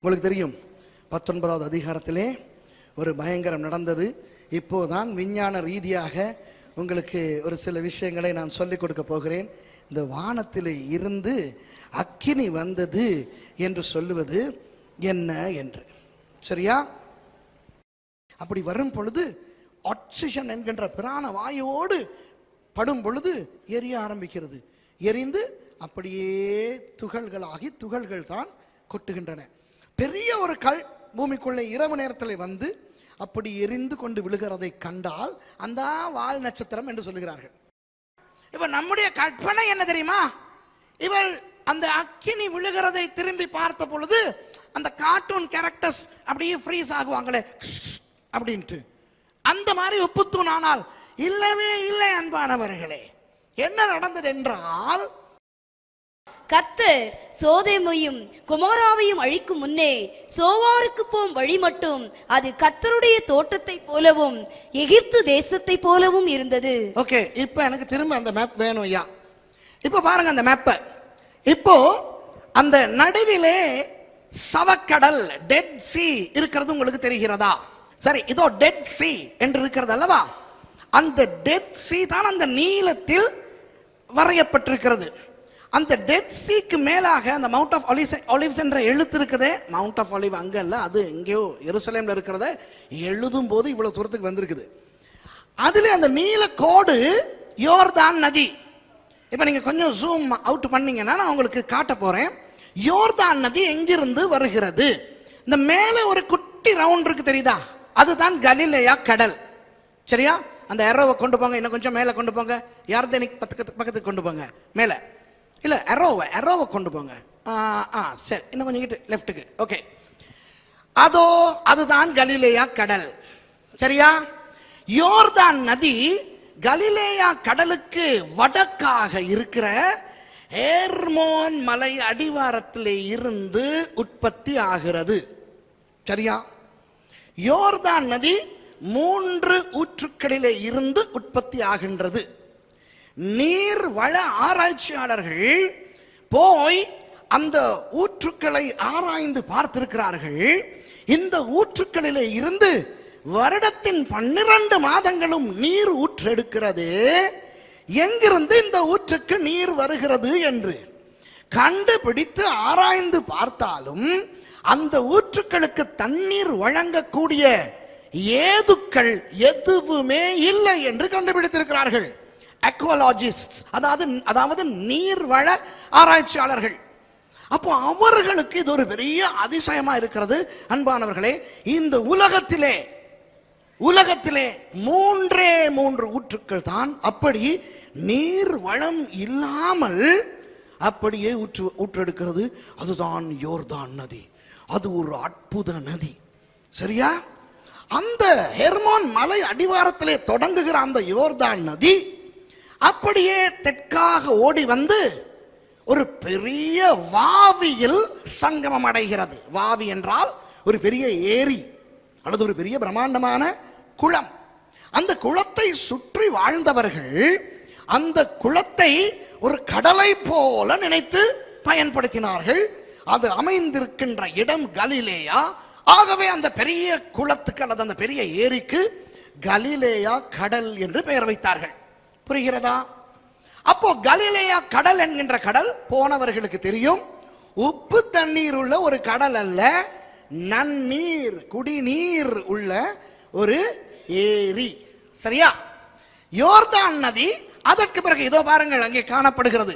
உங்களுக்கு தெரியும் 19வது அதிகாரத்திலே ஒரு பயங்கரம் நடந்தது. இப்போதான் விஞ்ஞான ரீதியாக உங்களுக்கு ஒரு சில விஷயங்களை நான் சொல்லிக் கொடுக்க போகிறேன். இந்த வானத்திலே இருந்து அக்கினி வந்தது என்று சொல்லுவது என்ன என்று, சரியா? அப்படி வரும் பொழுது ஆக்சிஜன் என்கின்ற பிராண வாயுவோடு படும் பொழுது எரிய ஆரம்பிக்கிறது. எரிந்து அப்படியே துகள்களாகி துகள்கள் தான் கொட்டுகின்றன. பெரிய ஒரு கல் பூமிக்குள்ளே இரவு நேரத்தில் வந்து அப்படி எரிந்து கொண்டு விழுகிறதை கண்டால் அந்த வால் நட்சத்திரம் என்று சொல்லுகிறார்கள். இப்ப நம்முடைய கற்பனை என்ன தெரியுமா? இவள் அந்த அக்கினி விழுகிறதை திரும்பி பார்த்த பொழுது அந்த கார்ட்டூன் கேரக்டர்ஸ் அப்படியே ஃப்ரீஸ் ஆகுவாங்களே அப்படின்ட்டு, அந்த மாதிரி ஒப்புத்தூன். ஆனால் இல்லவே இல்லை அன்பானவர்களே. என்ன நடந்தது என்றால், கர்த்தர் சோதோமையும் கொமோராவையும் அழிக்கும் முன்னே சோவாருக்கு போம் வழி மட்டும் அது கர்த்தருடைய தோட்டத்தை போலவும் எகிப்து தேசத்தை போலவும் இருந்தது. ஓகே, இப்போ எனக்கு திரும்ப அந்த மேப் வேணும் ஐயா. இப்போ பாருங்க அந்த மேப்பை. இப்போ அந்த நடுவிலே சவக்கடல் டெட் சி இருக்கிறது உங்களுக்கு தெரிகிறதா? சரி, இதோ டெட் சி என்று இருக்கிறது அல்லவா? அந்த டெட் சி தான் அந்த நீலத்தில் வரையப்பட்டிருக்கிறது. அந்த டெட் சீக்கு மேலாக அந்த மவுண்ட் ஆஃப் ஒலிவ்ஸ் என்ற எழுத்து இருக்குதே, மவுண்ட் ஆஃப் ஒலிவ் அங்க இல்ல, அது எங்கேயோ எருசலேம்ல இருக்கிறத எழுதும் போது இவ்வளவு தூரத்துக்கு வந்திருக்குது. அதுல அந்த நீல கோடு யோர்தான் நதி. இப்ப நீங்க கொஞ்சம் ஜூம் அவுட் பண்ணீங்கன்னா நான் உங்களுக்கு காட்ட போறேன். யோர்தான் நதி எங்கிருந்து வருகிறது? இந்த மேல ஒரு குட்டி ரவுண்ட் இருக்கு தெரியுதா? அதுதான் கலிலேயா கடல், சரியா? அந்த எரோவை கொண்டு போங்க, இன்னும் கொஞ்சம் மேல கொண்டு போங்க, யார்தனிக் பக்கத்துக்கு கொண்டு போங்க, மேல இல்ல எரோவை கொண்டு போங்க. சரி, இன்னும் கொஞ்சம் லெஃப்ட்டுக்கு. ஓகே, அதோ அதுதான் கலிலேயா கடல், சரியா? யோர்தான் நதி கலிலேயா கடலுக்கு வடக்காக இருக்கிற ஹெர்மோன் மலை அடிவாரத்திலே இருந்து உற்பத்தி ஆகிறது, சரியா? யோர்தான் நதி 3 ஊற்றுக்களிலே இருந்து உற்பத்தி ஆகின்றது. நீர் வள ஆராய்ச்சியாளர்கள் போய் அந்த ஊற்றுக்களை ஆராய்ந்து பார்த்திருக்கிறார்கள். இந்த ஊற்றுக்களிலே இருந்து வருடத்தின் 12 மாதங்களும் நீர் ஊற்றெடுக்கிறது. எங்கிருந்து இந்த ஊற்றுக்கு நீர் வருகிறது என்று கண்டுபிடித்து ஆராய்ந்து பார்த்தாலும் அந்த ஊற்றுக்களுக்கு தண்ணீர் வழங்கக்கூடிய ஏதுக்கள் எதுவுமே இல்லை என்று கண்டுபிடித்திருக்கிறார்கள் அக்வாலஜிஸ்ட்ஸ், அதாவது நீர்வள ஆராய்ச்சியாளர்கள். அப்போ அவர்களுக்கு இது ஒரு பெரிய அதிசயமா இருக்கிறது. அன்பானவர்களே, இந்த உலகத்திலே 3 ஊற்றுக்கள் தான் அப்படி நீர் வளம் இல்லாமல் அப்படியே ஊற்றெடுக்கிறது. அதுதான் யோர்தான் நதி. அது ஒரு அற்புத நதி, சரியா? அந்த ஹெர்மோன் மலை அடிவாரத்திலே தொடங்குகிற அந்த யோர்தான் நதி அப்படியே தெற்காக ஓடி வந்து ஒரு பெரிய வாவியில் சங்கமம் அடைகிறது. வாவி என்றால் ஒரு பெரிய ஏரி அல்லது ஒரு பெரிய பிரம்மாண்டமான குளம். அந்த குளத்தை சுற்றி வாழ்ந்தவர்கள் அந்த குளத்தை ஒரு கடலை போல நினைத்து பயன்படுத்தினார்கள். அது அமைந்திருக்கின்ற இடம் கலிலேயா. ஆகவே அந்த பெரிய குளத்துக்கு அல்லது அந்த பெரிய ஏரிக்கு கலிலேயா கடல் என்று பெயர் வைத்தார்கள். புரிகிறதா? அப்போ கலிலேயா கடல் என்கின்ற கடல் போனவர்களுக்கு தெரியும், உப்பு தண்ணீர் உள்ள ஒரு கடல் அல்ல, நன்னீர் குடிநீர் உள்ள ஒரு ஏரி, சரியா? யோர்தான் நதி அதற்கு பிறகு இதோ பாருங்கள் அங்கே காணப்படுகிறது.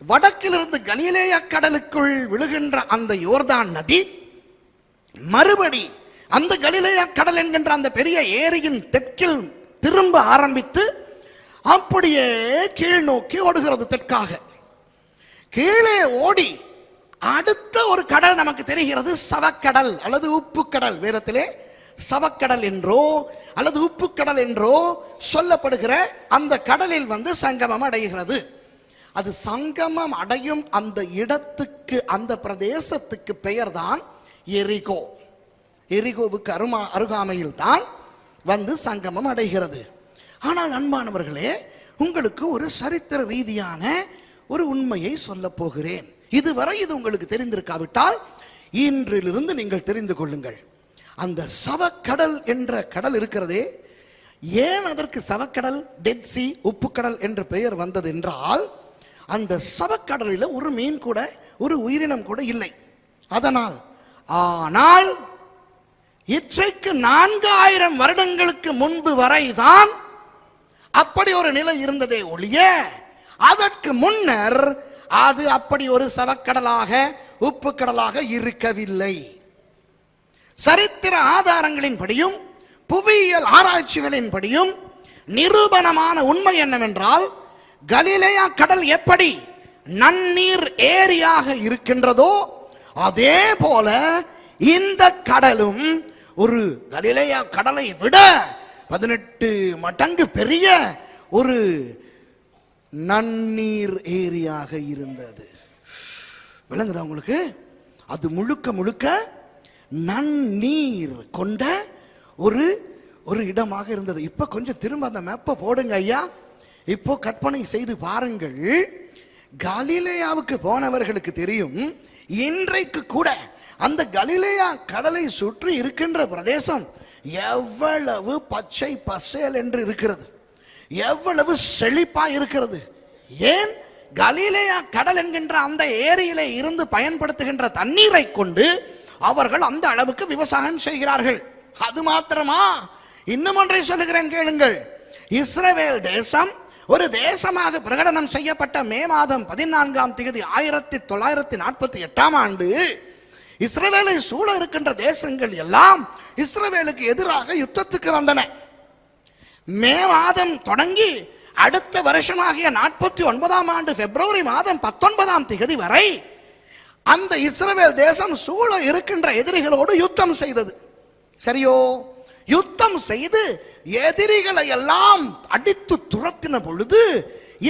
வடக்கிலிருந்து கலிலேயா கடலுக்குள் விழுகின்ற அந்த யோர்தான் நதி மறுபடி அந்த கலிலேயா கடல் என்கின்ற அந்த பெரிய ஏரியின் தெற்கில் திரும்ப ஆரம்பித்து அப்படியே கீழ் நோக்கி ஓடுகிறது. தெற்காக கீழே ஓடி அடுத்த ஒரு கடல் நமக்கு தெரிகிறது, சவக்கடல் அல்லது உப்புக்கடல். வேதத்திலே சவக்கடல் என்றோ அல்லது உப்புக்கடல் என்றோ சொல்லப்படுகிற அந்த கடலில் வந்து சங்கமம் அடைகிறது. அது சங்கமம் அடையும் அந்த இடத்துக்கு, அந்த பிரதேசத்துக்கு பெயர் தான் எரிகோ. எரிகோவுக்கு அருகாமையில் தான் வந்து சங்கமம் அடைகிறது. ஆனால் அன்பானவர்களே, உங்களுக்கு ஒரு சரித்திர ரீதியான ஒரு உண்மையை சொல்ல போகிறேன். இதுவரை இது உங்களுக்கு தெரிந்திருக்காவிட்டால் இன்றிலிருந்து நீங்கள் தெரிந்து கொள்ளுங்கள், அந்த சவக்கடல் என்ற கடல் இருக்கிறதே, ஏன் அதற்கு சவக்கடல், டெட் சி, உப்புக்கடல் என்ற பெயர் வந்தது என்றால், அந்த சவக்கடலில் ஒரு மீன் கூட, ஒரு உயிரினம் கூட இல்லை. அதனால். ஆனால் இன்றைக்கு 4000 வருடங்களுக்கு முன்பு வரைதான் அப்படி ஒரு நிலை இருந்ததே ஒழிய, அதற்கு முன்னர் அது அப்படி ஒரு சவக்கடலாக, உப்பு கடலாக இருக்கவில்லை. சரித்திர ஆதாரங்களின்படியும் புவியியல் ஆராய்ச்சிகளின்படியும் நிரூபணமான உண்மை என்னவென்றால், கலிலேயா கடல் எப்படி நன்னீர் ஏரியாக இருக்கின்றதோ அதே போல இந்த கடலும் ஒரு கலிலேயா கடலை விட 18 மடங்கு பெரிய ஒரு நன்னீர் ஏரியாக இருந்தது. விளங்குதா உங்களுக்கு? அது முழுக்க முழுக்க நன்னீர் கொண்ட ஒரு இடமாக இருந்தது. இப்ப கொஞ்சம் திரும்ப அந்த மேப்பை போடுங்க ஐயா. இப்போ கற்பனை செய்து பாருங்கள். கலிலேயாவுக்கு போனவர்களுக்கு தெரியும், இன்றைக்கு கூட அந்த கலிலேயா கடலை சுற்றி இருக்கின்ற பிரதேசம் எவ்வளவு பச்சை பசேல் என்று இருக்கிறது, எவ்வளவு செழிப்பா இருக்கிறது. ஏன்? கலிலேயா கடல் என்கின்ற அந்த ஏரியிலே இருந்து பயன்படுத்துகின்ற தண்ணீரை கொண்டு அவர்கள் அந்த அளவுக்கு விவசாயம் செய்கிறார்கள். அது மாத்திரமா? இன்னும் ஒன்றை சொல்லுகிறேன் கேளுங்கள். இஸ்ரவேல் தேசம் ஒரு தேசமாக பிரகடனம் செய்யப்பட்ட மே மாதம் 14ஆம் தேதி 1948ஆம் ஆண்டு இஸ்ரவேலை சூழ இருக்கின்ற தேசங்கள் எல்லாம் இஸ்ரவேலுக்கு எதிராக யுத்தத்துக்கு வந்தன. மே மாதம் தொடங்கி அடுத்த வருஷமாகிய 49ஆம் ஆண்டு பிப்ரவரி மாதம் 19ஆம் தேதி வரை அந்த இஸ்ரவேல் தேசம் சூழ இருக்கின்ற எதிரிகளோடு யுத்தம் செய்தது. சரியோ? யுத்தம் செய்து எதிரிகளை எல்லாம் அடித்து துரத்தின பொழுது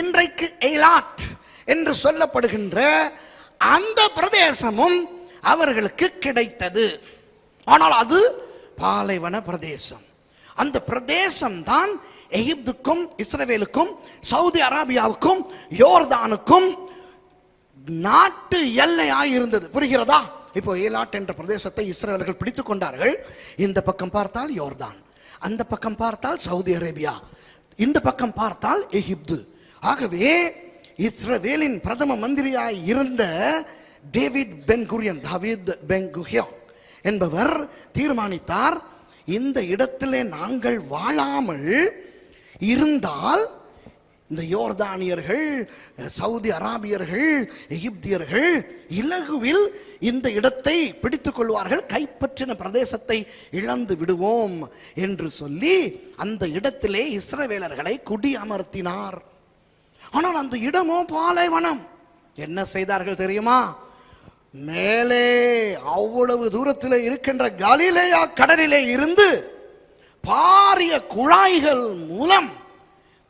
இன்றைக்கு எய்லாட் என்று சொல்லப்படுகின்ற அந்த பிரதேசமும் அவர்களுக்கு கிடைத்தது. ஆனால் அது பாலைவன பிரதேசம். அந்த பிரதேசம் தான் எகிப்துக்கும் இஸ்ரவேலுக்கும் சவுதி அரேபியாவுக்கும் யோர்தானுக்கும் நாட்டு எல்லையாய் இருந்தது. புரிகிறதா? இப்போ ஏலாட் என்ற பிரதேசத்தை இஸ்ரவேலர்கள் பிடித்துக் கொண்டார்கள். இந்த பக்கம் பார்த்தால் யோர்தான், அந்த பக்கம் பார்த்தால் சவுதி அரேபியா, இந்த பக்கம் பார்த்தால் எகிப்து. ஆகவே இஸ்ரவேலின் பிரதம மந்திரியாய் இருந்த டேவிட் பென் குரியன், தாவீத் பென் குரியோன் என்பவர் தீர்மானித்தார், இந்த இடத்திலே நாங்கள் வாழாமல் இருந்தால் இந்த யோர்தானியர்கள், சவுதி அராபியர்கள், எகிப்தியர்கள் இலகுவில் இந்த இடத்தை பிடித்துக் கொள்வார்கள், கைப்பற்றின பிரதேசத்தை இழந்து விடுவோம் என்று சொல்லி அந்த இடத்திலே இஸ்ரவேலர்களை குடியமர்த்தினார். ஆனால் அந்த இடமோ பாலைவனம். என்ன செய்தார்கள் தெரியுமா? மேலே அவ்வளவு தூரத்தில் இருக்கின்ற கலிலேயா கடலிலே இருந்து பாரிய குழாய்கள் மூலம்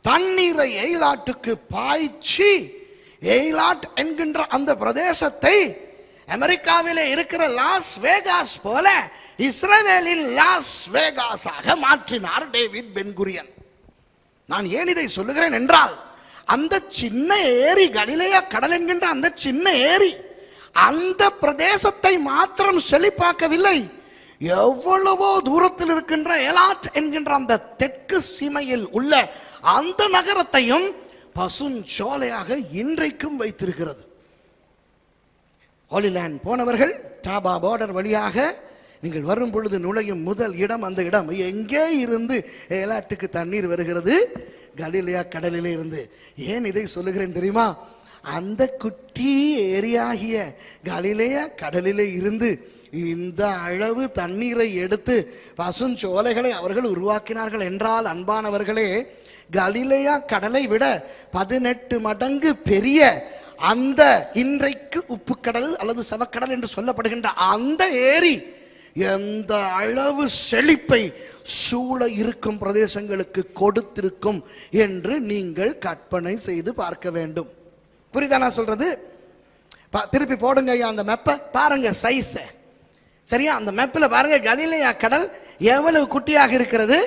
தண்ணீரை எய்லாட்டுக்கு பாய்ச்சி எய்லாட் என்கின்ற அந்த பிரதேசத்தை அமெரிக்காவிலே இருக்கிற லாஸ் வேகாஸ் போல இஸ்ரவேலின் லாஸ் வேகாஸாக மாற்றினார் டேவிட் பென் குரியன். நான் ஏன் இதை சொல்லுகிறேன் என்றால், அந்த சின்ன ஏரி, கலிலேயா கடல் என்கின்ற அந்த சின்ன ஏரி அந்த பிரதேசத்தை மாத்திரம் செழிப்பாக்கவில்லை, எவ்வளவோ தூரத்தில் இருக்கின்ற எலாட் என்கின்ற அந்த தெற்கு சீமையில் உள்ள அந்த நகரத்தையும் பசுஞ்சோலையாக இன்றைக்கும் வைத்திருக்கிறது. ஹோலிலேண்ட் போனவர்கள் டாபா பார்டர் வழியாக நீங்கள் வரும் பொழுது நுழையும் முதல் இடம் அந்த இடம். எங்கே இருந்து எலாட்டுக்கு தண்ணீர் வருகிறது? கலிலேயா கடலிலே இருந்து. ஏன் இதை சொல்லுகிறேன் தெரியுமா? அந்த குட்டி ஏரியாகிய கலிலேயா கடலிலே இருந்து இந்த அளவு தண்ணீரை எடுத்து பசுஞ்சோலைகளை அவர்கள் உருவாக்கினார்கள் என்றால், அன்பானவர்களே, கலிலேயா கடலை விட 18 மடங்கு பெரிய அந்த இன்றைக்கு உப்புக்கடல் அல்லது சவக்கடல் என்று சொல்லப்படுகின்ற அந்த ஏரி எந்த அளவு செழிப்பை சூழ இருக்கும் பிரதேசங்களுக்கு கொடுத்திருக்கும் என்று நீங்கள் கற்பனை செய்து பார்க்க வேண்டும். புரியுதா நான் சொல்றது? திருப்பி போடுங்க ஐயா அந்த மேப்பை, பாருங்க சைஸ். சரியா? அந்த மேப்பில் பாருங்க கலிலேயா கடல் எவ்வளவு குட்டியாக இருக்கிறது,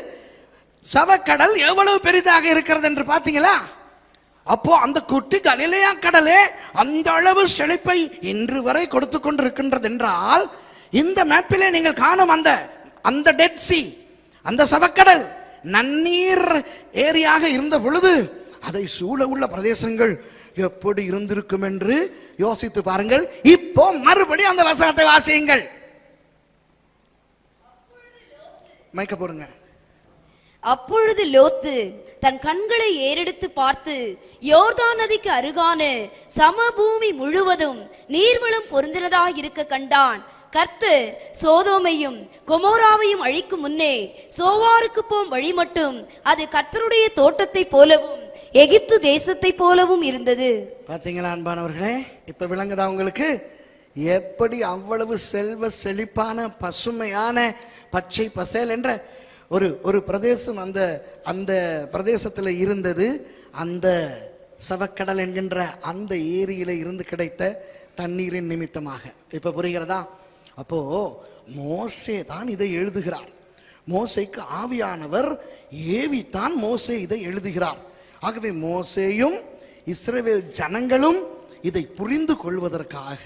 சவக்கடல் எவ்வளவு பெரிதாக இருக்கிறது என்று பார்த்தீங்களா? அப்போ அந்த குட்டி கலிலேயா கடலே அந்த அளவு செழிப்பை இன்று வரை கொடுத்து கொண்டிருக்கின்றது என்றால், இந்த மேப்பிலே நீங்கள் காணும் அந்த அந்த டெட் சி, அந்த சவக்கடல் நன்னீர் ஏரியாக இருந்த பொழுது அதை சூழ உள்ள பிரதேசங்கள் எப்படி இருந்திருக்கும் என்று யோசித்து பாருங்கள். இப்போ மறுபடியும் அந்த வசனத்தை வாசியுங்கள். மைக்க போடுங்க. அப்பொழுது லோத்து தன் கண்களை ஏறெடுத்து பார்த்து யோர்தான் நதிக்கு அருகான சமபூமி முழுவதும் நீர்வளம் பொருந்தினதாக இருக்க கண்டான். கர்த்தர் சோதோமையும் கொமோராவையும் அழிக்கும் முன்னே சோவாருக்கு போம் வழி மட்டும் அது கர்த்தருடைய தோட்டத்தை போலவும் எகிப்து தேசத்தை போலவும் இருந்தது. பாத்தீங்களா அன்பானவர்களே, இப்ப விளங்குதா உங்களுக்கு எப்படி அவ்வளவு செல்வ செழிப்பான பசுமையான பச்சை பசேல் என்ற ஒரு பிரதேசம் அந்த அந்த பிரதேசத்தில் இருந்தது. அந்த சவக்கடல் என்கின்ற அந்த ஏரியில இருந்து கிடைத்த தண்ணீரின் நிமித்தமாக. இப்ப புரிகிறதா? அப்போ மோசே தான் இதை எழுதுகிறார். மோசேக்கு ஆவியானவர் ஏவித்தான் மோசே இதை எழுதுகிறார். ஆகவே மோசேயும் இஸ்ரவேல் ஜனங்களும் இதை புரிந்து கொள்வதற்காக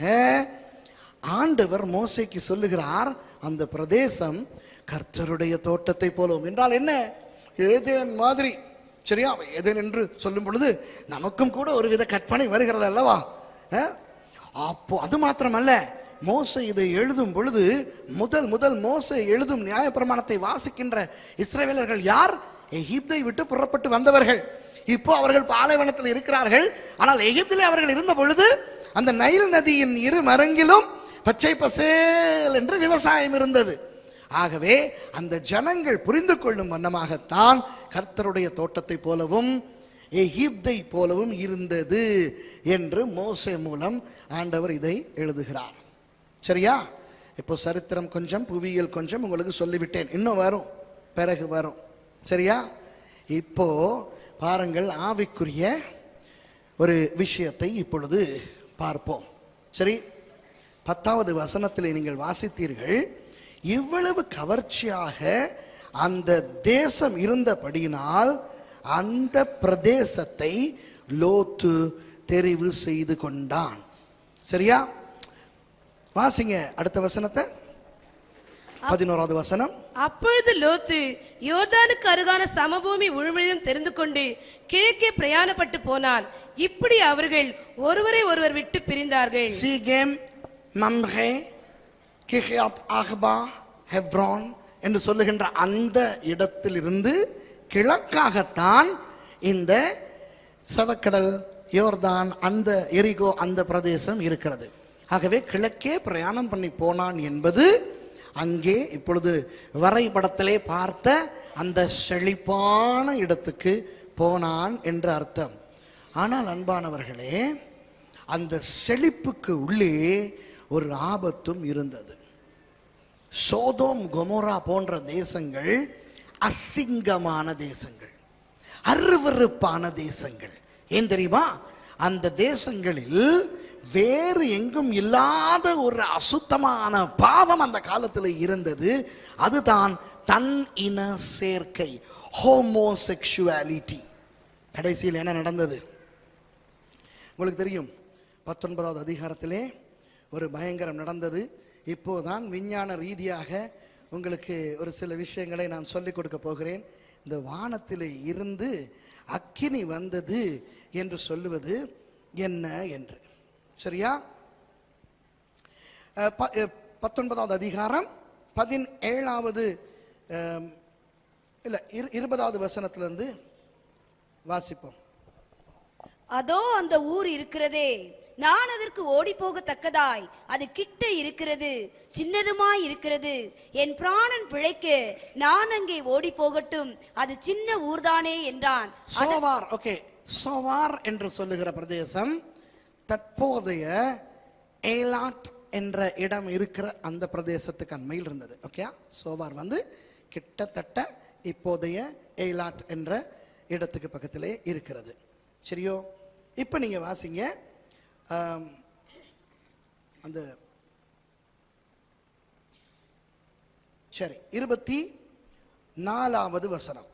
ஆண்டவர் மோசேக்கு சொல்லுகிறார், அந்த பிரதேசம் கர்த்தருடைய தோட்டத்தை போலவும். என்றால் என்ன? ஏதேன் மாதிரி. சரியா? ஏதேன் என்று சொல்லும் பொழுது நமக்கும் கூட ஒரு வித கற்பனை வருகிறது அல்லவா? அப்போ அது மாத்திரமல்ல, மோசே இதை எழுதும் பொழுது முதல் மோசே எழுதும் நியாயப்பிரமாணத்தை வாசிக்கின்ற இஸ்ரவேலர்கள் யார்? எகிப்தை விட்டு புறப்பட்டு வந்தவர்கள். இப்போ அவர்கள் பாலைவனத்தில் இருக்கிறார்கள். ஆனால் எகிப்திலே அவர்கள் இருந்த பொழுது அந்த நைல் நதியின் இரு மரங்கிலும் பச்சை பசேல் என்று விவசாயம் இருந்தது. ஆகவே அந்த ஜனங்கள் புரிந்து கொள்ளும் வண்ணமாகத்தான் கர்த்தருடைய தோட்டத்தை போலவும் எகிப்தை போலவும் இருந்தது என்று மோசே மூலம் ஆண்டவர் இதை எழுதுகிறார். சரியா? இப்போ சரித்திரம் கொஞ்சம், புவியியல் கொஞ்சம் உங்களுக்கு சொல்லிவிட்டேன். இன்னும் வரும், பிறகு வரும். சரியா? இப்போ பாருங்கள், ஆவிக்குரிய ஒரு விஷயத்தை இப்பொழுது பார்ப்போம். சரி, 10வது வசனத்திலே நீங்கள் வாசித்தீர்கள், இவ்வளவு கவர்ச்சியாக அந்த தேசம் இருந்தபடியினால் அந்த பிரதேசத்தை லோத்து தெரிவு செய்து கொண்டான். சரியா? வாசிங்க அடுத்த வசனத்தை, 11வது வசனம். அப்பொழுது லோத்து யோர்தானுக்கு அருகான சமபூமி முழுவதும் தெரிந்து கொண்டு கிழக்கே பிரயாணப்பட்டு போனான். இப்படி அவர்கள் ஒருவரை ஒருவர் விட்டு பிரிந்தார்கள். சீகேம், மம்ரே, கிஹியாத் ஆர்பா, ஹெப்ரோன் என்று சொல்லுகின்ற அந்த இடத்திலிருந்து கிழக்காகத்தான் இந்த சவக்கடல், யோர்தான், அந்த எரிகோ அந்த பிரதேசம் இருக்கிறது. ஆகவே கிழக்கே பிரயாணம் பண்ணி போனான் என்பது அங்கே இப்பொழுது வரைபடத்திலே பார்த்த அந்த செழிப்பான இடத்துக்கு போனான் என்று அர்த்தம். ஆனால் அன்பானவர்களே, அந்த செழிப்புக்கு உள்ளே ஒரு ஆபத்தும் இருந்தது. சோதோம் கொமோரா போன்ற தேசங்கள் அசிங்கமான தேசங்கள், அருவருப்பான தேசங்கள். ஏன் தெரியுமா? அந்த தேசங்களில் வேறு எங்கும் இல்லாத ஒரு அசுத்தமான பாவம் அந்த காலத்தில் இருந்தது. அதுதான் தன் இன சேர்க்கை, ஹோமோசெக்சுவாலிட்டி. கடைசியில் என்ன நடந்தது உங்களுக்கு தெரியும். 19வது அதிகாரத்திலே ஒரு பயங்கரம் நடந்தது. இப்போதான் விஞ்ஞான ரீதியாக உங்களுக்கு ஒரு சில விஷயங்களை நான் சொல்லிக் கொடுக்க போகிறேன். இந்த வானத்திலே இருந்து அக்கினி வந்தது என்று சொல்லுவது என்ன என்று. சரியா? 19வது அதிகாரம் 17வது இல்ல 20வது வசனத்திலிருந்து வாசிப்போம். அதோ அந்த ஊர் இருக்கிறதே, நான் அதற்கு ஓடி போகத்தக்கதாய் அது கிட்ட இருக்கிறது, சின்னதுமாய் இருக்கிறது. என் பிராணன் பிழைக்க நான் அங்கே ஓடி போகட்டும், அது சின்ன ஊர்தானே என்றான். சோவார். ஓகே, சோவார் என்று சொல்லுகிற பிரதேசம் தற்போதைய ஏலாட் என்ற இடம் இருக்கிற அந்த பிரதேசத்துக்கு அண்மையில் இருந்தது. ஓகே, சோவார் வந்து கிட்டத்தட்ட இப்போதைய ஏலாட் என்ற இடத்துக்கு பக்கத்திலே இருக்கிறது. சரியோ? இப்போ நீங்க வாசிங்க அந்த சரி 24வது வசனம்.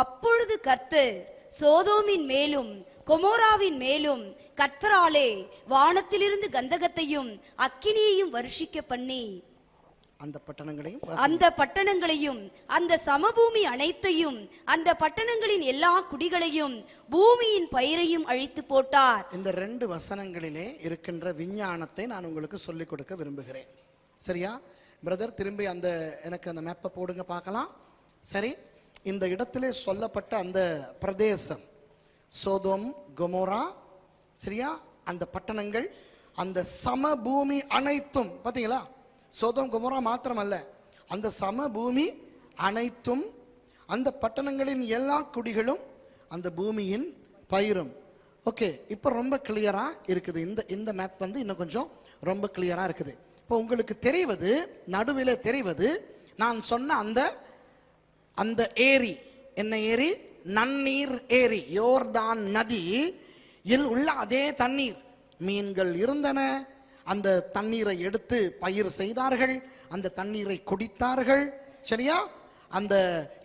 அப்பொழுது கர்த்தர் சோதோமின் மேலும் கொமோராவின் மேலும் கர்த்தராலே வானத்திலிருந்து கந்தகத்தையும் அக்கினியையும் வருஷிக்க பண்ணி அந்த பட்டணங்களையும் அந்த சமபூமி அனைத்தையும் அந்த பட்டணங்களின் எல்லா குடிகளையும் பூமியின் பயிரையும் அழித்து போட்டார். இந்த 2 வசனங்களிலே இருக்கின்ற விஞ்ஞானத்தை நான் உங்களுக்கு சொல்லிக் கொடுக்க விரும்புகிறேன். சரியா பிரதர்? திரும்பி எனக்கு அந்த மேப்பை போடுங்க பார்க்கலாம். சரி, இந்த இடத்திலே சொல்லப்பட்ட அந்த பிரதேசம் சோதோம் கொமோரா, சரியா, அந்த பட்டணங்கள், அந்த சமபூமி அனைத்தும், பார்த்தீங்களா? சோதோம் கொமோரா மாத்திரமல்ல, அந்த சமபூமி அனைத்தும், அந்த பட்டணங்களின் எல்லா குடிகளும், அந்த பூமியின் பயிரும். ஓகே, இப்போ ரொம்ப கிளியரா இருக்குது. இந்த மேப் இன்னும் கொஞ்சம் ரொம்ப கிளியரா இருக்குது. இப்போ உங்களுக்கு தெரிவது, நடுவில் தெரிவது நான் சொன்ன அந்த ஏரி, என்ன ஏரி? நன்னீர் ஏரி, யோர்தான் நதியில் உள்ள அதே தண்ணீர். மீன்கள் இருந்தன, அந்த தண்ணீரை எடுத்து பயிர் செய்தார்கள், அந்த தண்ணீரை குடித்தார்கள். சரியா? அந்த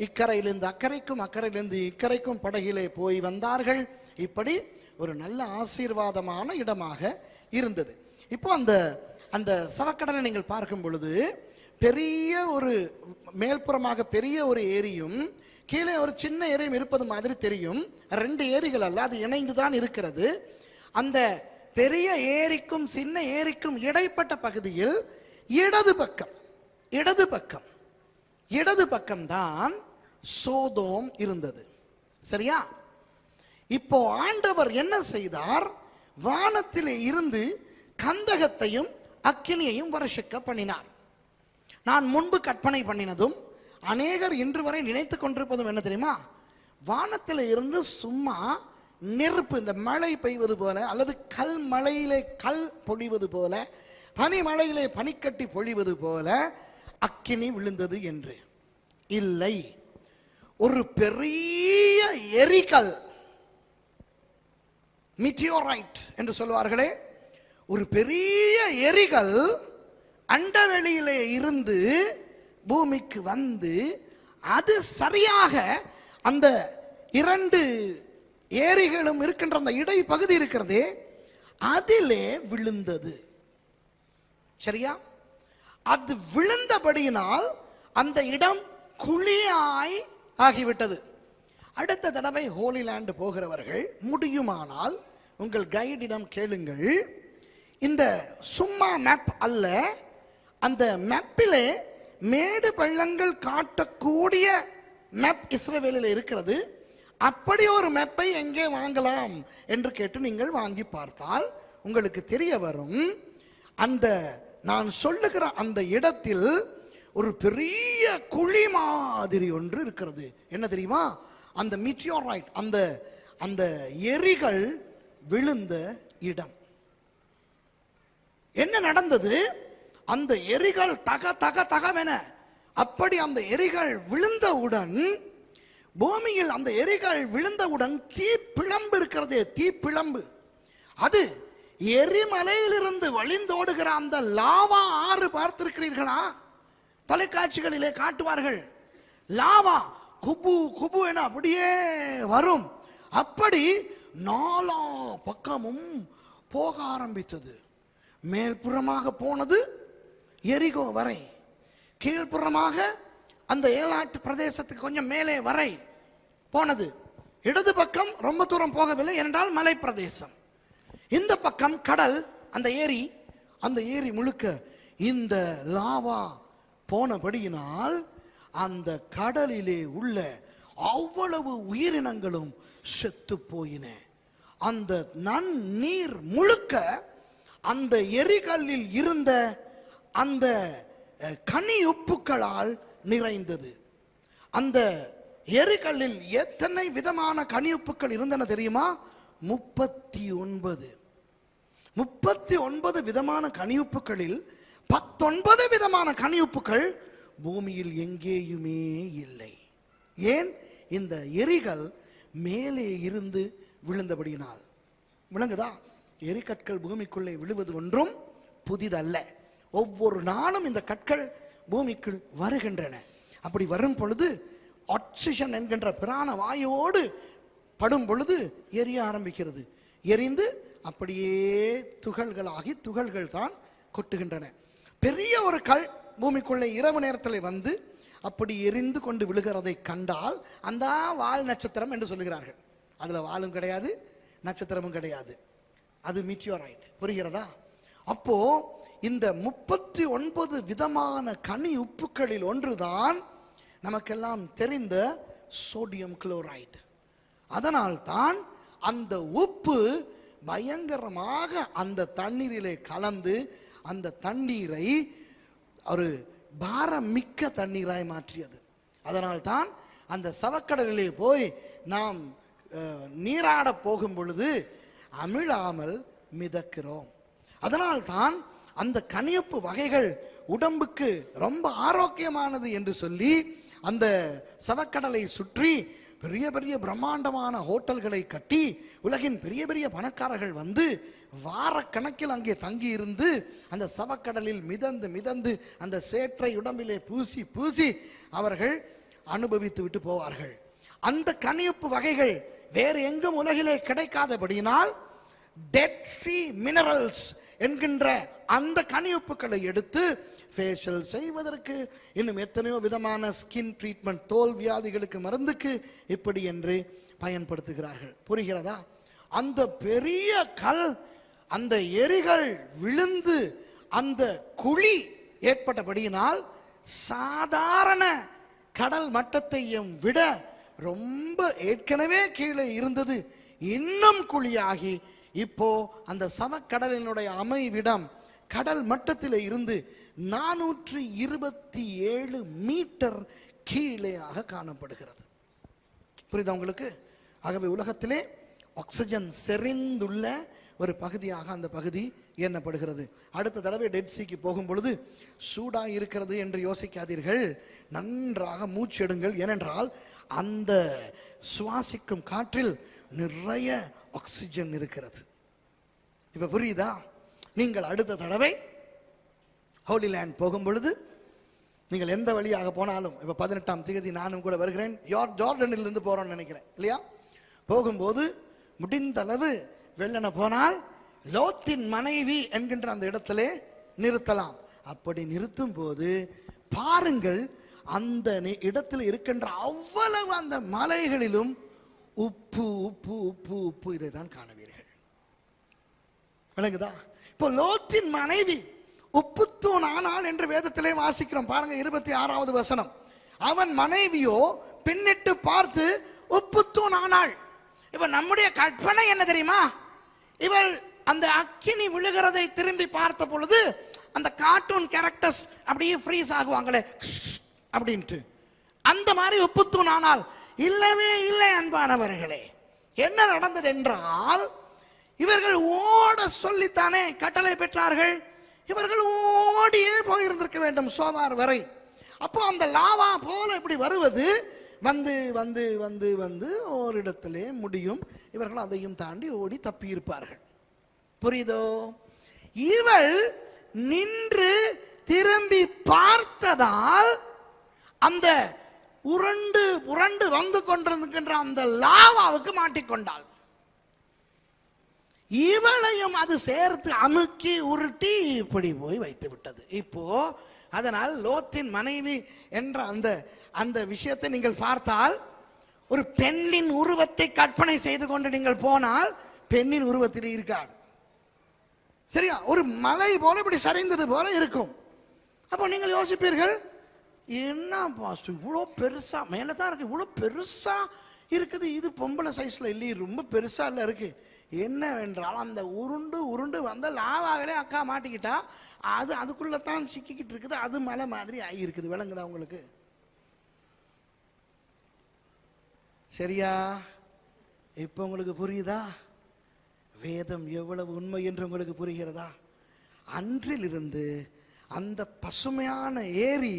இக்கரையிலிருந்து அக்கறைக்கும் அக்கறையிலிருந்து இக்கரைக்கும் படகிலே போய் வந்தார்கள். இப்படி ஒரு நல்ல ஆசீர்வாதமான இடமாக இருந்தது. இப்போ அந்த சவக்கடலை நீங்கள் பார்க்கும் பொழுது பெரிய ஒரு மேல்புறமாக பெரிய ஒரு ஏரியும் கீழே ஒரு சின்ன ஏரியும் இருப்பது மாதிரி தெரியும். 2 ஏரிகள் அல்ல, அது இணைந்து தான் இருக்கிறது. அந்த பெரிய ஏரிக்கும் சின்ன ஏரிக்கும் இடைப்பட்ட பகுதியில் இடது பக்கம் தான் சோதோம் இருந்தது. சரியா? இப்போ ஆண்டவர் என்ன செய்தார்? வானத்திலே இருந்து கந்தகத்தையும் அக்கினியையும் வருஷிக்க பண்ணினார். நான் முன்பு கற்பனை பண்ணினதும் அநேகர் இன்று வரை நினைத்து கொண்டிருப்பதும் என்ன தெரியுமா? வானத்தில் இருந்து சும்மா நெருப்பு, இந்த மழை பெய்வது போல, அல்லது கல் மழையிலே கல் பொழிவது போல, பனி மழையிலே பனிக்கட்டி பொழிவது போல அக்கினி விழுந்தது என்று. இல்லை, ஒரு பெரிய எரிகல், மீட்டியோரைட் என்று சொல்வார்களே, ஒரு பெரிய எரிகல் அண்டவெளியிலே இருந்து பூமிக்கு வந்து, அது சரியாக அந்த 2 ஏரிகளும் இருக்கின்ற அந்த இடைப்பகுதி இருக்கிறதே, அதிலே விழுந்தது. சரியா? அது விழுந்தபடியினால் அந்த இடம் குழியாய் ஆகிவிட்டது. அடுத்த தடவை ஹோலி லேண்ட் போகிறவர்கள் முடியுமானால் உங்கள் கைடிடம் கேளுங்கள். இந்த சும்மா மேப் அல்ல, அந்த மேப்பிலே மேடு பள்ளங்கள் காட்டக்கூடிய மேப் இஸ்ரவேலில் இருக்கிறது. அப்படி ஒரு மேப்பை எங்கே வாங்கலாம் என்று கேட்டு நீங்கள் வாங்கி பார்த்தால் உங்களுக்கு தெரிய வரும். அந்த நான் சொல்லுகிற அந்த இடத்தில் ஒரு பெரிய குழி மாதிரி ஒன்று இருக்கிறது. என்ன தெரியுமா? அந்த மீட்டியோரைட், அந்த எரிகள் விழுந்த இடம். என்ன நடந்தது? அந்த எரிகள் தக தக தகவென, அப்படி அந்த எரிகள் விழுந்தவுடன், பூமியில் அந்த எரிகள் விழுந்தவுடன் தீப்பிழம்பு இருக்கிறதே, தீப்பிழம்பு, அது எரிமலையிலிருந்து வழிந்தோடுகிற அந்த லாவா ஆறு பார்த்திருக்கிறீர்களா? தொலைக்காட்சிகளிலே காட்டுவார்கள். லாவா குபு குபு என அப்படியே வரும். அப்படி 4 பக்கமும் போக ஆரம்பித்தது. மேல்புறமாக போனது எரிகோ வரை, கீழ்ப்புறமாக அந்த ஏலாட்டு பிரதேசத்துக்கு கொஞ்சம் மேலே வரை போனது. இடது பக்கம் ரொம்ப தூரம் போகவில்லை, என்றால் மலை பிரதேசம். இந்த பக்கம் கடல், அந்த ஏரி முழுக்க இந்த லாவா போனபடியினால் அந்த கடலிலே உள்ள அவ்வளவு உயிரினங்களும் செத்து போயின. அந்த நன்னீர் முழுக்க அந்த எரிகல்லில் இருந்த அந்த கனி உப்புக்களால் நிறைந்தது. அந்த எரிகல்லில் எத்தனை விதமான கனியுப்புக்கள் இருந்தன தெரியுமா? 39 விதமான கனியுப்புக்களில் 19 விதமான கனியுப்புக்கள் பூமியில் எங்கேயுமே இல்லை. ஏன்? இந்த எரிகள் மேலே இருந்து விழுந்தபடியினால். விளங்குதா? எரிக்கற்கள் பூமிக்குள்ளே விழுவது ஒன்றும் புதிதல்ல. ஒவ்வொரு நாளும் இந்த கற்கள் பூமிக்குள் வருகின்றன. அப்படி வரும் பொழுது ஆக்சிஜன் என்கின்ற பிராண வாயுவோடு படும் பொழுது எரிய ஆரம்பிக்கிறது. எரிந்து அப்படியே துகள்களாகி துகள்கள் தான் கொட்டுகின்றன. பெரிய ஒரு கல் பூமிக்குள்ளே இரவு நேரத்தில் வந்து அப்படி எரிந்து கொண்டு விழுகிறதை கண்டால் அந்த வால் நட்சத்திரம் என்று சொல்லுகிறார்கள். அதுல வாலும் கிடையாது, நட்சத்திரமும் கிடையாது, அது மீட்டியோரைட். புரிகிறதா? அப்போ இந்த 39 விதமான கனி உப்புக்களில் ஒன்றுதான் நமக்கெல்லாம் தெரிந்த சோடியம் குளோரைடு. அதனால் தான் அந்த உப்பு பயங்கரமாக அந்த தண்ணீரிலே கலந்து அந்த தண்ணீரை ஒரு பாரம் மிக்க தண்ணீராய் மாற்றியது. அதனால் தான் அந்த சவக்கடலிலே போய் நாம் நீராட போகும் பொழுது அமிழாமல் மிதக்கிறோம். அதனால் தான் அந்த கனியப்பு வகைகள் உடம்புக்கு ரொம்ப ஆரோக்கியமானது என்று சொல்லி அந்த சவக்கடலை சுற்றி பெரிய பெரிய பிரம்மாண்டமான ஹோட்டல்களை கட்டி உலகின் பெரிய பெரிய பணக்காரர்கள் வந்து வாரக்கணக்கில் அங்கே தங்கி இருந்து அந்த சவக்கடலில் மிதந்து மிதந்து அந்த சேற்றை உடம்பிலே பூசி பூசி அவர்கள் அனுபவித்து விட்டு போவார்கள். அந்த கனியப்பு வகைகள் வேறு எங்கும் உலகிலே கிடைக்காதபடியினால் டெட் சி மினரல்ஸ் என்கின்ற அந்த கனியுப்புக்களை எடுத்து ஃபேஷியல் செய்வதற்கு, இன்னும் எத்தனையோ விதமான ஸ்கின் ட்ரீட்மெண்ட், தோல் வியாதிகளுக்கு மருந்துக்கு இப்படி என்று பயன்படுத்துகிறார்கள். புரிகிறதா? அந்த பெரிய கல், அந்த எரிகள் விழுந்து அந்த குழி ஏற்பட்டபடியினால் சாதாரண கடல் மட்டத்தையும் விட ரொம்ப ஏற்கனவே கீழே இருந்தது இன்னும் குழியாகி இப்போ அந்த சவக்கடலினுடைய அமைவிடம் கடல் மட்டத்தில் இருந்து 427 மீட்டர் கீழேயாக காணப்படுகிறது. புரியுதா உங்களுக்கு? ஆகவே உலகத்திலே ஆக்சிஜன் செறிந்துள்ள ஒரு பகுதியாக அந்த பகுதி எண்ணப்படுகிறது. அடுத்த தடவை டெட் சீக்கு போகும் பொழுது சூடா இருக்கிறது என்று யோசிக்காதீர்கள், நன்றாக மூச்செடுங்கள். ஏனென்றால் அந்த சுவாசிக்கும் காற்றில் நிறைய ஆக்சிஜன் இருக்கிறது. இப்ப புரியுதா? நீங்கள் அடுத்த தடவை ஹோலி லேண்ட் போகும் பொழுது நீங்கள் எந்த வழியாக போனாலும், இப்ப 18ஆம் தேதி நானும் கூட வருகிறேன், ஜார்டனில் இருந்து போறோம்னு நினைக்கிறேன் இல்லையா? போகும்போது முடிந்த அளவு வெள்ளன போனால் லோத்தின் மனைவி என்கின்ற அந்த இடத்திலே நிறுத்தலாம். அப்படி நிறுத்தும் போது பாருங்கள், அந்த இடத்தில் இருக்கின்ற அவ்வளவு அந்த மலைகளிலும் உப்பு உப்பு உப்பு உப்பு இதை தான் காணுவீர்கள். விளங்குதா? இப்போ லோத்தின் மனைவி உப்புத்தூண் ஆனாள் என்று வேதத்திலே வாசிக்கிறோம். பாருங்க 26வது வசனம். அவன் மனைவியோ பின்னிட்டு பார்த்து உப்புத்தூண் ஆனாள். இப்ப நம்முடைய கற்பனை என்ன தெரியுமா? இவள் அந்த அக்கினி விழுகிறதை திரும்பி பார்த்த பொழுது அந்த கார்ட்டூன் கேரக்டர்ஸ் அப்படியே ஃப்ரீஸ் ஆகுவாங்களே அப்படின்ட்டு, அந்த மாதிரி உப்புத்தூண் ஆனால் இல்லவே இல்லை. அன்பானவர்களே, என்ன நடந்தது என்றால், இவர்கள் ஓட சொல்லித்தானே கட்டளை பெற்றார்கள். இவர்கள் ஓடியே போயிருந்திருக்க வேண்டும் சோவார் வரை. அப்போ அந்த லாவா போல இப்படி வருவது வந்து வந்து வந்து வந்து ஓரிடத்திலே முடியும். இவர்கள் அதையும் தாண்டி ஓடி தப்பி இருப்பார்கள். புரியுதோ? இவள் நின்று திரும்பி பார்த்ததால் அந்த உருண்டு புரண்டு வந்து கொண்டிருக்கின்ற அந்த லாவாவுக்கு மாட்டிக்கொண்டாள். இவளையும் அது சேர்த்து அமுக்கி உருட்டி இப்படி போய் வைத்து விட்டது. இப்போ அதனால் லோத்தின் மனைவி என்ற அந்த விஷயத்தை நீங்கள் பார்த்தால், ஒரு பெண்ணின் உருவத்தை கற்பனை செய்து கொண்டு நீங்கள் போனால் பெண்ணின் உருவத்தில் இருக்காது. சரியா? ஒரு மலை போல இப்படி சரிந்தது போல இருக்கும். அப்போ நீங்கள் யோசிப்பீர்கள், என்ன பாஸ்டர் இவ்வளோ பெருசா மேலே தான் இருக்கு, இவ்வளோ பெருசா இருக்குது, இது பொம்பளை சைஸ்ல இல்லையே, ரொம்ப பெருசா இல்லை இருக்கு. என்னவென்றால் அந்த உருண்டு உருண்டு வந்த லாவாவிலே அக்கா மாட்டிக்கிட்டா, அது அதுக்குள்ளதான் சிக்கிக்கிட்டு இருக்குது, அது மலை மாதிரி ஆகியிருக்குது. விளங்குதா உங்களுக்கு? சரியா? இப்போ உங்களுக்கு புரியுதா வேதம் எவ்வளவு உண்மை என்று உங்களுக்கு புரிகிறதா? அன்றிலிருந்து அந்த பசுமையான ஏரி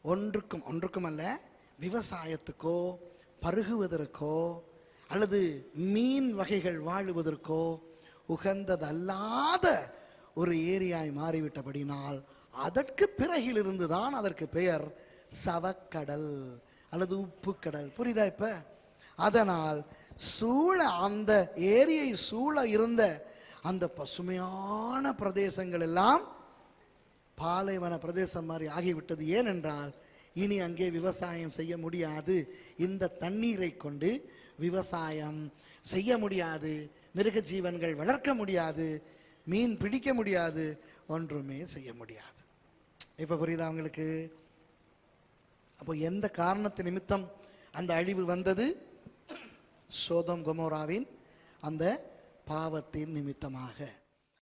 ஒன்றுக்கும் அல்ல, விவசாயத்துக்கோ பருகுவதற்கோ அல்லது மீன் வகைகள் வாழுவதற்கோ உகந்ததல்லாத ஒரு ஏரியாய் மாறிவிட்டபடினால் அதற்கு பிறகிலிருந்து தான் அதற்கு பெயர் சவக்கடல் அல்லது உப்பு கடல். புரியுதா? இப்ப அதனால் சூழ அந்த ஏரியை சூழ இருந்த அந்த பசுமையான பிரதேசங்கள் எல்லாம் பாலைவன பிரதேசம் மாதிரி ஆகிவிட்டது. ஏனென்றால் இனி அங்கே விவசாயம் செய்ய முடியாது. இந்த தண்ணீரை கொண்டு விவசாயம் செய்ய முடியாது, மிருக ஜீவன்கள் வளர்க்க முடியாது, மீன் பிடிக்க முடியாது, ஒன்றுமே செய்ய முடியாது. இப்ப புரியுதா உங்களுக்கு? அப்போ எந்த காரணத்து நிமித்தம் அந்த அழிவு வந்தது? சோதோம் கொமோராவின் அந்த பாவத்தின் நிமித்தமாக.